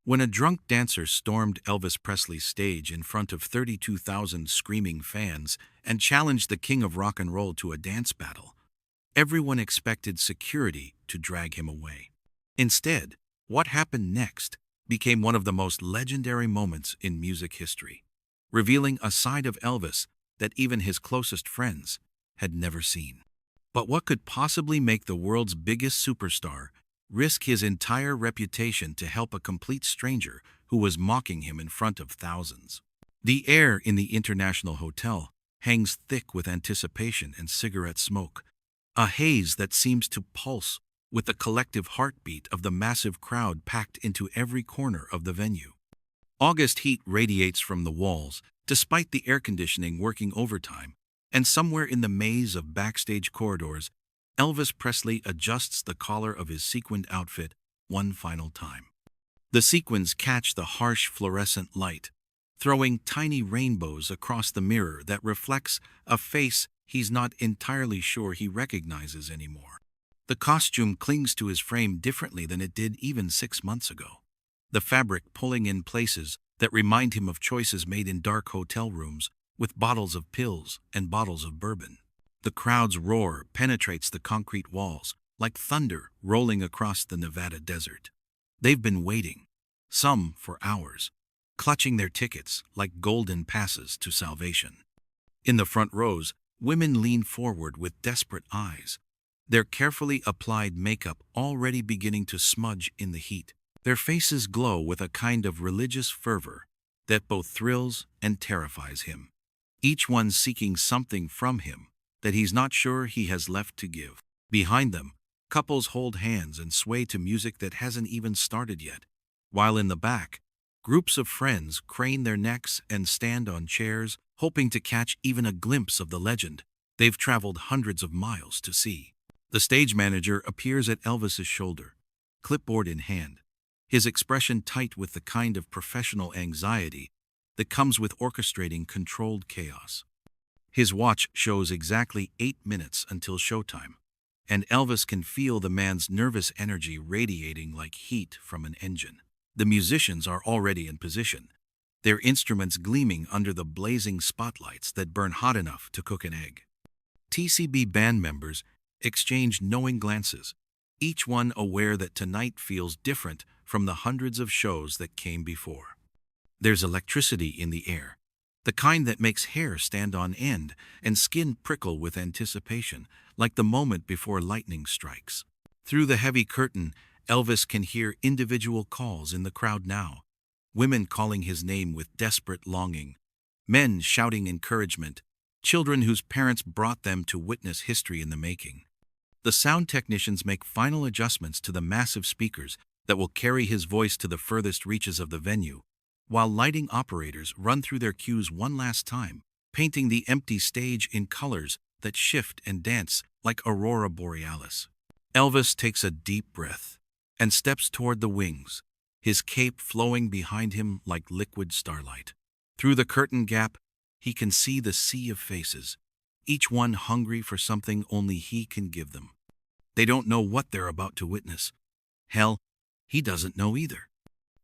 When a drunk dancer stormed Elvis Presley's stage in front of 32,000 screaming fans and challenged the king of rock and roll to a dance battle, everyone expected security to drag him away. Instead, what happened next became one of the most legendary moments in music history, revealing a side of Elvis that even his closest friends had never seen. But what could possibly make the world's biggest superstar risk his entire reputation to help a complete stranger who was mocking him in front of thousands? The air in the International Hotel hangs thick with anticipation and cigarette smoke, a haze that seems to pulse with the collective heartbeat of the massive crowd packed into every corner of the venue. August heat radiates from the walls, despite the air conditioning working overtime, and somewhere in the maze of backstage corridors, Elvis Presley adjusts the collar of his sequined outfit one final time. The sequins catch the harsh fluorescent light, throwing tiny rainbows across the mirror that reflects a face he's not entirely sure he recognizes anymore. The costume clings to his frame differently than it did even 6 months ago, the fabric pulling in places that remind him of choices made in dark hotel rooms with bottles of pills and bottles of bourbon. The crowd's roar penetrates the concrete walls like thunder rolling across the Nevada desert. They've been waiting, some for hours, clutching their tickets like golden passes to salvation. In the front rows, women lean forward with desperate eyes, their carefully applied makeup already beginning to smudge in the heat. Their faces glow with a kind of religious fervor that both thrills and terrifies him, each one seeking something from him that he's not sure he has left to give. Behind them, couples hold hands and sway to music that hasn't even started yet, while in the back, groups of friends crane their necks and stand on chairs, hoping to catch even a glimpse of the legend they've traveled hundreds of miles to see. The stage manager appears at Elvis's shoulder, clipboard in hand, his expression tight with the kind of professional anxiety that comes with orchestrating controlled chaos. His watch shows exactly 8 minutes until showtime, and Elvis can feel the man's nervous energy radiating like heat from an engine. The musicians are already in position, their instruments gleaming under the blazing spotlights that burn hot enough to cook an egg. TCB band members exchange knowing glances, each one aware that tonight feels different from the hundreds of shows that came before. There's electricity in the air, the kind that makes hair stand on end and skin prickle with anticipation, like the moment before lightning strikes. Through the heavy curtain, Elvis can hear individual calls in the crowd now, women calling his name with desperate longing, men shouting encouragement, children whose parents brought them to witness history in the making. The sound technicians make final adjustments to the massive speakers that will carry his voice to the furthest reaches of the venue, while lighting operators run through their cues one last time, painting the empty stage in colors that shift and dance like aurora borealis. Elvis takes a deep breath and steps toward the wings, his cape flowing behind him like liquid starlight. Through the curtain gap, he can see the sea of faces, each one hungry for something only he can give them. They don't know what they're about to witness. Hell, he doesn't know either.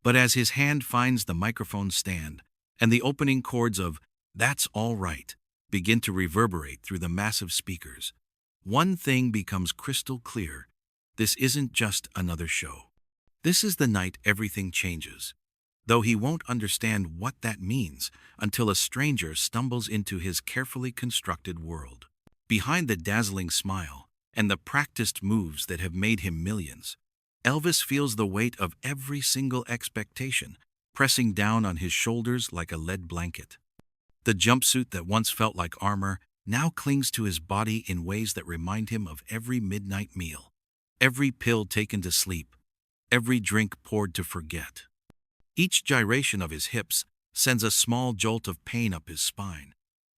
But as his hand finds the microphone stand and the opening chords of "That's All Right" begin to reverberate through the massive speakers, one thing becomes crystal clear. This isn't just another show. This is the night everything changes, though he won't understand what that means until a stranger stumbles into his carefully constructed world. Behind the dazzling smile and the practiced moves that have made him millions, Elvis feels the weight of every single expectation pressing down on his shoulders like a lead blanket. The jumpsuit that once felt like armor now clings to his body in ways that remind him of every midnight meal, every pill taken to sleep, every drink poured to forget. Each gyration of his hips sends a small jolt of pain up his spine,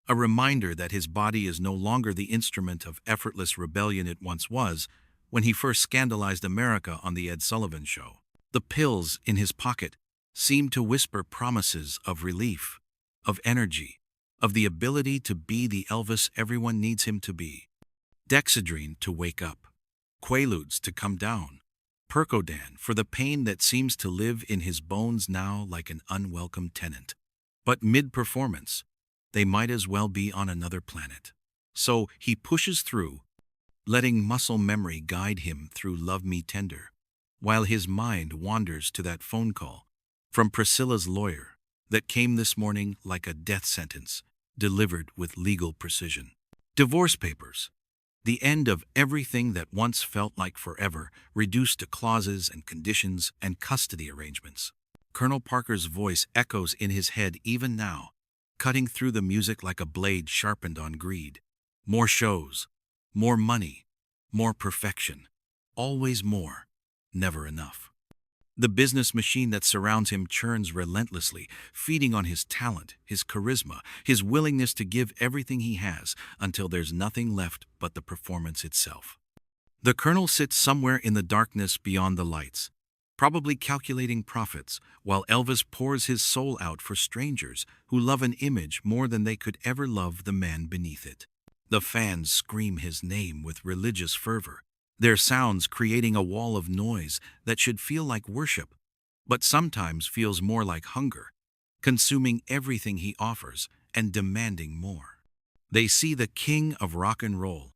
a reminder that his body is no longer the instrument of effortless rebellion it once was when he first scandalized America on The Ed Sullivan Show. The pills in his pocket seem to whisper promises of relief, of energy, of the ability to be the Elvis everyone needs him to be. Dexedrine to wake up, Quaaludes to come down, Percodan for the pain that seems to live in his bones now like an unwelcome tenant. But mid-performance, they might as well be on another planet. So he pushes through, letting muscle memory guide him through Love Me Tender, while his mind wanders to that phone call from Priscilla's lawyer that came this morning like a death sentence, delivered with legal precision. Divorce papers. The end of everything that once felt like forever, reduced to clauses and conditions and custody arrangements. Colonel Parker's voice echoes in his head even now, cutting through the music like a blade sharpened on greed. More shows, more money, more perfection. Always more, never enough. The business machine that surrounds him churns relentlessly, feeding on his talent, his charisma, his willingness to give everything he has until there's nothing left but the performance itself. The colonel sits somewhere in the darkness beyond the lights, probably calculating profits, while Elvis pours his soul out for strangers who love an image more than they could ever love the man beneath it. The fans scream his name with religious fervor, their sounds creating a wall of noise that should feel like worship, but sometimes feels more like hunger, consuming everything he offers and demanding more. They see the king of rock and roll,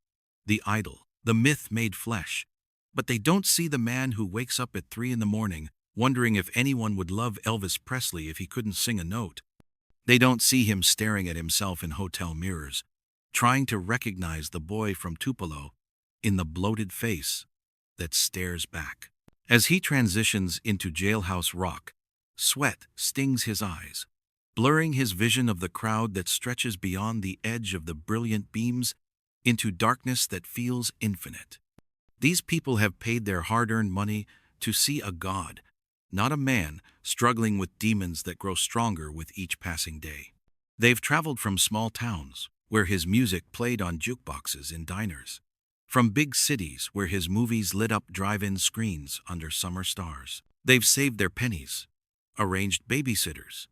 the idol, the myth made flesh, but they don't see the man who wakes up at 3 in the morning wondering if anyone would love Elvis Presley if he couldn't sing a note. They don't see him staring at himself in hotel mirrors, trying to recognize the boy from Tupelo in the bloated face that stares back. As he transitions into jailhouse rock, sweat stings his eyes, blurring his vision of the crowd that stretches beyond the edge of the brilliant beams into darkness that feels infinite. These people have paid their hard-earned money to see a god, not a man struggling with demons that grow stronger with each passing day. They've traveled from small towns, where his music played on jukeboxes in diners, from big cities where his movies lit up drive-in screens under summer stars. They've saved their pennies, arranged babysitters,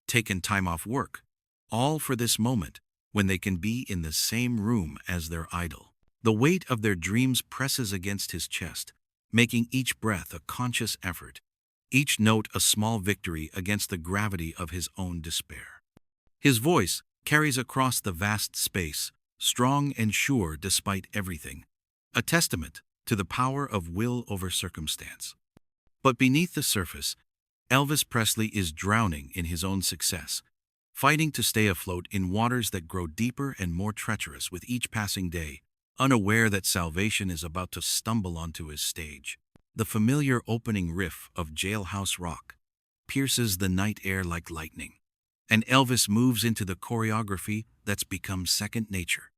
taken time off work, all for this moment when they can be in the same room as their idol. The weight of their dreams presses against his chest, making each breath a conscious effort, each note a small victory against the gravity of his own despair. His voice carries across the vast space, strong and sure despite everything, a testament to the power of will over circumstance. But beneath the surface, Elvis Presley is drowning in his own success, fighting to stay afloat in waters that grow deeper and more treacherous with each passing day, unaware that salvation is about to stumble onto his stage. The familiar opening riff of Jailhouse Rock pierces the night air like lightning, and Elvis moves into the choreography that's become second nature,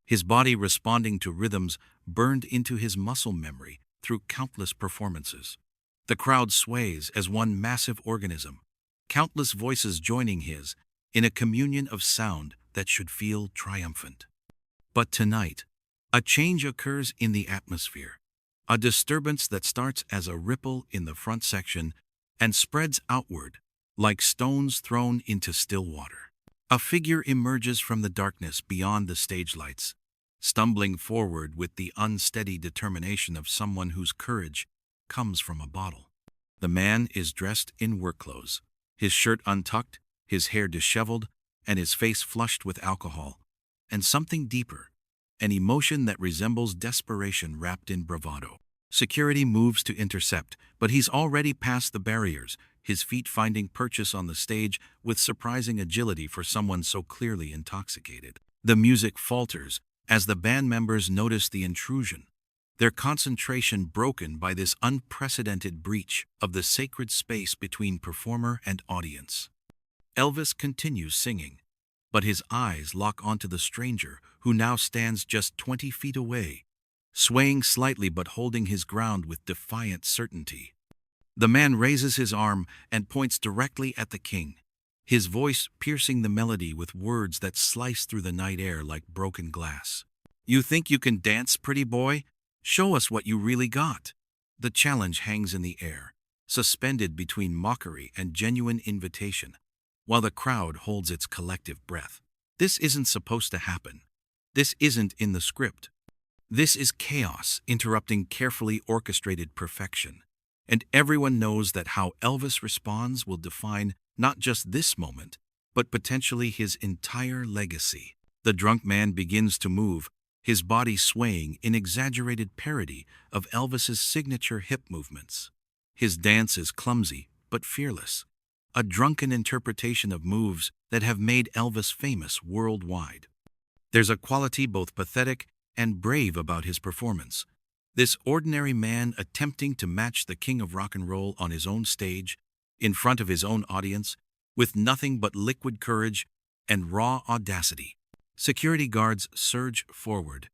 his body responding to rhythms burned into his muscle memory through countless performances. The crowd sways as one massive organism, countless voices joining his in a communion of sound that should feel triumphant. But tonight, a change occurs in the atmosphere, a disturbance that starts as a ripple in the front section and spreads outward like stones thrown into still water. A figure emerges from the darkness beyond the stage lights, stumbling forward with the unsteady determination of someone whose courage comes from a bottle. The man is dressed in work clothes, his shirt untucked, his hair disheveled, and his face flushed with alcohol, and something deeper, an emotion that resembles desperation wrapped in bravado. Security moves to intercept, but he's already past the barriers, his feet finding purchase on the stage with surprising agility for someone so clearly intoxicated. The music falters as the band members notice the intrusion, their concentration broken by this unprecedented breach of the sacred space between performer and audience. Elvis continues singing, but his eyes lock onto the stranger who now stands just 20 feet away, swaying slightly but holding his ground with defiant certainty. The man raises his arm and points directly at the king, his voice piercing the melody with words that slice through the night air like broken glass. "You think you can dance, pretty boy? Show us what you really got." The challenge hangs in the air, suspended between mockery and genuine invitation, while the crowd holds its collective breath. This isn't supposed to happen. This isn't in the script. This is chaos interrupting carefully orchestrated perfection. And everyone knows that how Elvis responds will define not just this moment, but potentially his entire legacy. The drunk man begins to move, his body swaying in exaggerated parody of Elvis's signature hip movements. His dance is clumsy but fearless, a drunken interpretation of moves that have made Elvis famous worldwide. There's a quality both pathetic and brave about his performance. This ordinary man attempting to match the king of rock and roll on his own stage, in front of his own audience, with nothing but liquid courage and raw audacity. Security guards surge forward,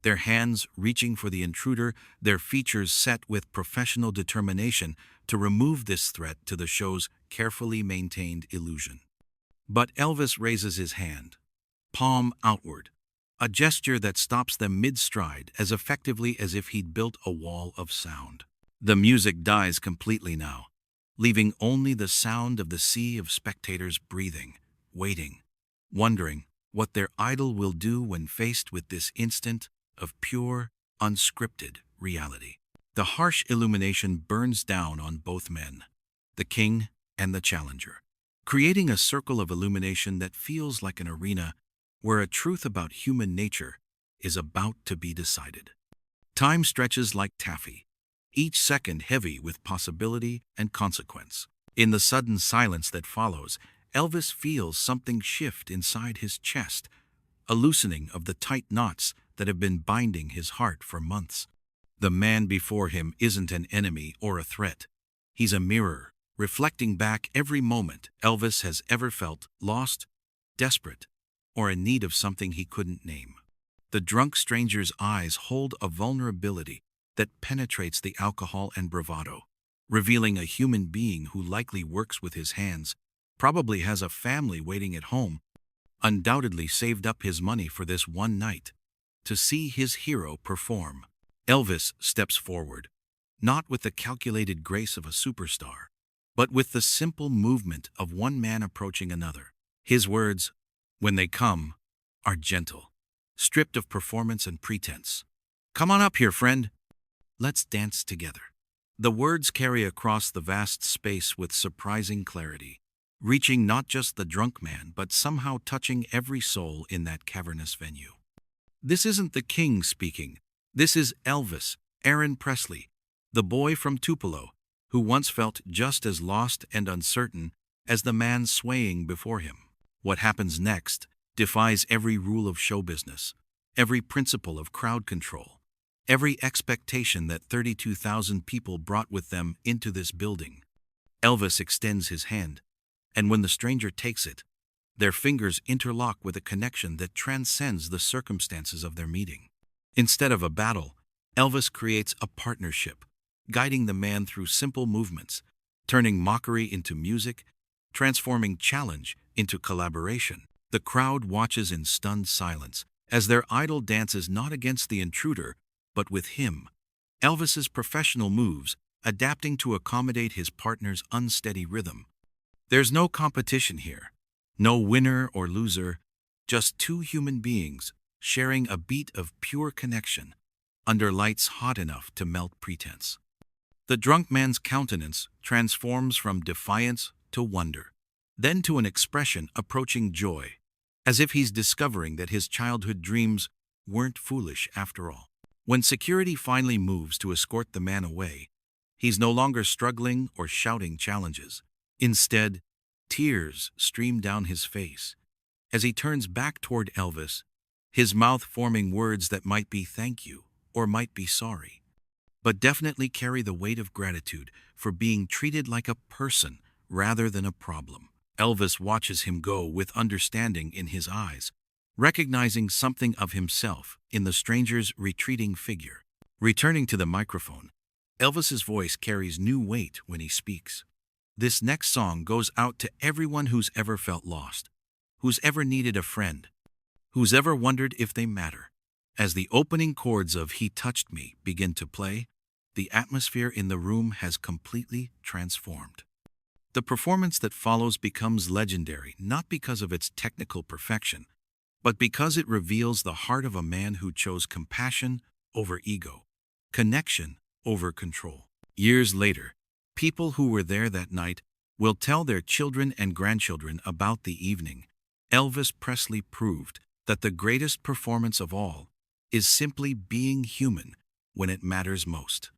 their hands reaching for the intruder, their features set with professional determination to remove this threat to the show's carefully maintained illusion. But Elvis raises his hand, palm outward, a gesture that stops them mid-stride as effectively as if he'd built a wall of sound. The music dies completely now, leaving only the sound of the sea of spectators breathing, waiting, wondering what their idol will do when faced with this instant of pure, unscripted reality. The harsh illumination burns down on both men, the king and the challenger, creating a circle of illumination that feels like an arena where a truth about human nature is about to be decided. Time stretches like taffy, each second heavy with possibility and consequence. In the sudden silence that follows, Elvis feels something shift inside his chest, a loosening of the tight knots that have been binding his heart for months. The man before him isn't an enemy or a threat. He's a mirror, reflecting back every moment Elvis has ever felt lost, desperate, or in need of something he couldn't name. The drunk stranger's eyes hold a vulnerability that penetrates the alcohol and bravado, revealing a human being who likely works with his hands, probably has a family waiting at home, undoubtedly saved up his money for this one night, to see his hero perform. Elvis steps forward, not with the calculated grace of a superstar, but with the simple movement of one man approaching another. His words, when they come, are gentle, stripped of performance and pretense. "Come on up here, friend. Let's dance together." The words carry across the vast space with surprising clarity, reaching not just the drunk man but somehow touching every soul in that cavernous venue. This isn't the king speaking. This is Elvis, Aaron Presley, the boy from Tupelo, who once felt just as lost and uncertain as the man swaying before him. What happens next defies every rule of show business, every principle of crowd control, every expectation that 32,000 people brought with them into this building. Elvis extends his hand, and when the stranger takes it, their fingers interlock with a connection that transcends the circumstances of their meeting. Instead of a battle, Elvis creates a partnership, guiding the man through simple movements, turning mockery into music, transforming challenge into collaboration. The crowd watches in stunned silence as their idol dances not against the intruder, but with him. Elvis's professional moves, adapting to accommodate his partner's unsteady rhythm. There's no competition here, no winner or loser, just two human beings sharing a beat of pure connection under lights hot enough to melt pretense. The drunk man's countenance transforms from defiance to wonder, then to an expression approaching joy, as if he's discovering that his childhood dreams weren't foolish after all. When security finally moves to escort the man away, he's no longer struggling or shouting challenges. Instead, tears stream down his face as he turns back toward Elvis, his mouth forming words that might be thank you or might be sorry, but definitely carry the weight of gratitude for being treated like a person rather than a problem. Elvis watches him go with understanding in his eyes, recognizing something of himself in the stranger's retreating figure. Returning to the microphone, Elvis's voice carries new weight when he speaks. This next song goes out to everyone who's ever felt lost, who's ever needed a friend, who's ever wondered if they matter. As the opening chords of He Touched Me begin to play, the atmosphere in the room has completely transformed. The performance that follows becomes legendary not because of its technical perfection, but because it reveals the heart of a man who chose compassion over ego, connection over control. Years later, People who were there that night will tell their children and grandchildren about the evening. Elvis Presley proved that the greatest performance of all is simply being human when it matters most.